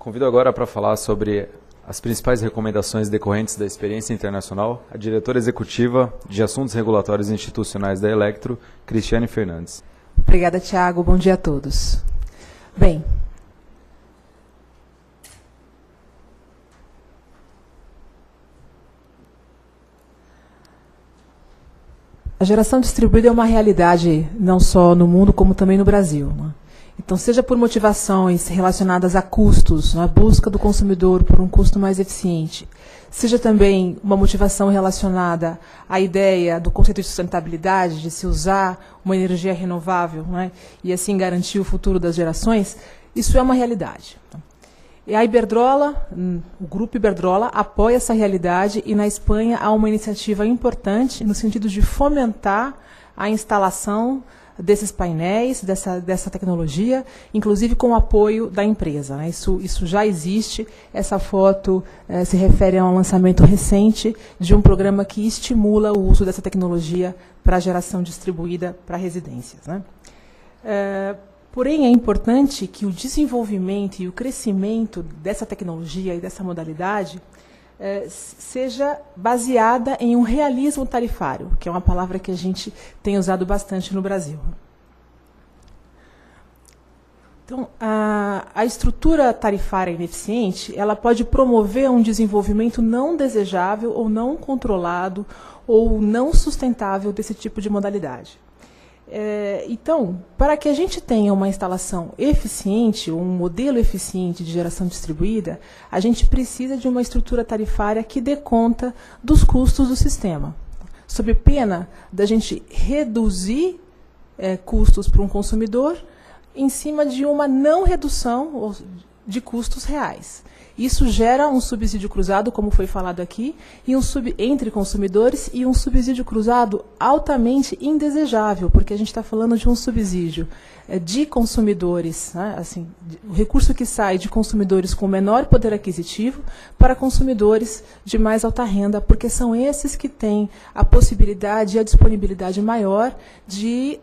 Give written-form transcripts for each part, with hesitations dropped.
Convido agora para falar sobre as principais recomendações decorrentes da experiência internacional a diretora executiva de Assuntos Regulatórios Institucionais da Elektro, Cristiane Fernandes. Obrigada, Tiago. Bom dia a todos. Bem, a geração distribuída é uma realidade não só no mundo, como também no Brasil, né? Então, seja por motivações relacionadas a custos, a busca do consumidor por um custo mais eficiente, seja também uma motivação relacionada à ideia do conceito de sustentabilidade, de se usar uma energia renovável, né, e assim garantir o futuro das gerações, isso é uma realidade. E a Iberdrola, o Grupo Iberdrola, apoia essa realidade e na Espanha há uma iniciativa importante no sentido de fomentar a instalação desses painéis, dessa tecnologia, inclusive com o apoio da empresa, né? Isso já existe. Essa foto se refere a um lançamento recente de um programa que estimula o uso dessa tecnologia para a geração distribuída para residências, né? Porém, é importante que o desenvolvimento e o crescimento dessa tecnologia e dessa modalidade seja baseada em um realismo tarifário, que é uma palavra que a gente tem usado bastante no Brasil. Então, a estrutura tarifária ineficiente, ela pode promover um desenvolvimento não desejável ou não controlado ou não sustentável desse tipo de modalidade. Então, para que a gente tenha uma instalação eficiente, um modelo eficiente de geração distribuída, a gente precisa de uma estrutura tarifária que dê conta dos custos do sistema, sob pena da gente reduzir custos para um consumidor em cima de uma não redução de custos reais. Isso gera um subsídio cruzado, como foi falado aqui, e entre consumidores, e um subsídio cruzado altamente indesejável, porque a gente está falando de um subsídio de consumidores, né, assim, o recurso que sai de consumidores com menor poder aquisitivo para consumidores de mais alta renda, porque são esses que têm a possibilidade e a disponibilidade maior de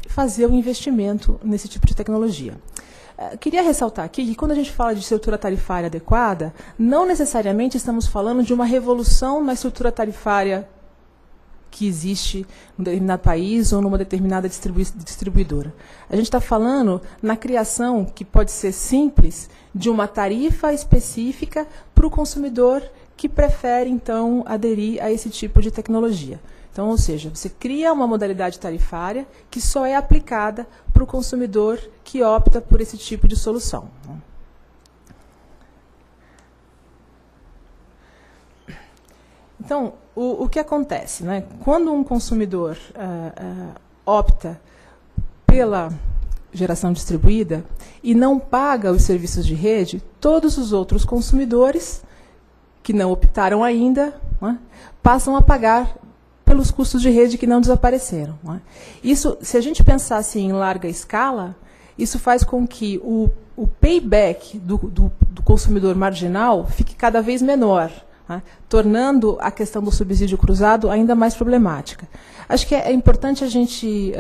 fazer o investimento nesse tipo de tecnologia. Queria ressaltar aqui que quando a gente fala de estrutura tarifária adequada, não necessariamente estamos falando de uma revolução na estrutura tarifária que existe em um determinado país ou numa determinada distribuidora. A gente está falando na criação, que pode ser simples, de uma tarifa específica para o consumidor que prefere, então, aderir a esse tipo de tecnologia. Então, ou seja, você cria uma modalidade tarifária que só é aplicada para o consumidor que opta por esse tipo de solução. Então, o que acontece, né? Quando um consumidor opta pela geração distribuída e não paga os serviços de rede, todos os outros consumidores que não optaram ainda, né, passam a pagar pelos custos de rede que não desapareceram, né? Isso, se a gente pensasse em larga escala, isso faz com que o payback do consumidor marginal fique cada vez menor, né, tornando a questão do subsídio cruzado ainda mais problemática. Acho que é importante a gente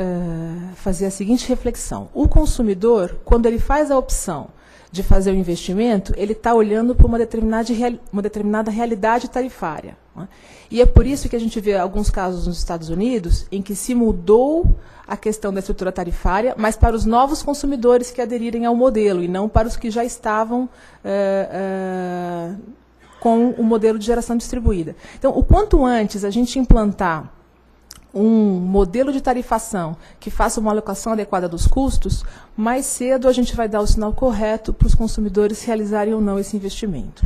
fazer a seguinte reflexão. O consumidor, quando ele faz a opção de fazer o investimento, ele está olhando para uma determinada realidade tarifária, né? E é por isso que a gente vê alguns casos nos Estados Unidos em que se mudou a questão da estrutura tarifária, mas para os novos consumidores que aderirem ao modelo e não para os que já estavam com o modelo de geração distribuída. Então, o quanto antes a gente implantar um modelo de tarifação que faça uma alocação adequada dos custos, mais cedo a gente vai dar o sinal correto para os consumidores realizarem ou não esse investimento.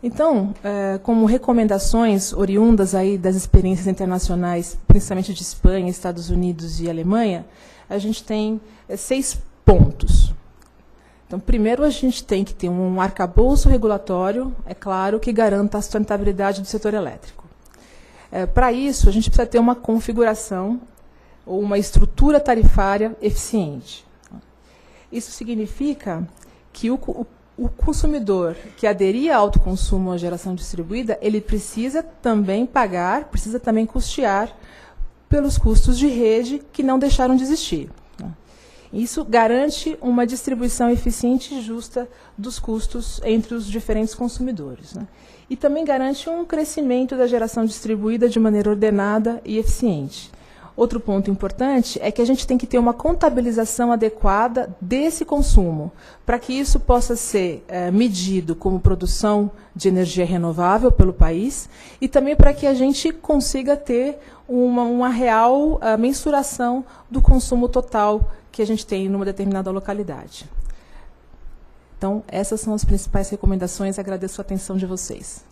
Então, como recomendações oriundas aí das experiências internacionais, principalmente de Espanha, Estados Unidos e Alemanha, a gente tem 6 pontos. Então, primeiro, a gente tem que ter um arcabouço regulatório, é claro, que garanta a sustentabilidade do setor elétrico. Para isso, a gente precisa ter uma configuração ou uma estrutura tarifária eficiente. Isso significa que o consumidor que aderir ao autoconsumo à geração distribuída, ele precisa também pagar, precisa também custear pelos custos de rede que não deixaram de existir. Isso garante uma distribuição eficiente e justa dos custos entre os diferentes consumidores, né? E também garante um crescimento da geração distribuída de maneira ordenada e eficiente. Outro ponto importante é que a gente tem que ter uma contabilização adequada desse consumo, para que isso possa ser medido como produção de energia renovável pelo país e também para que a gente consiga ter uma real mensuração do consumo total que a gente tem numa determinada localidade. Então, essas são as principais recomendações. Agradeço a atenção de vocês.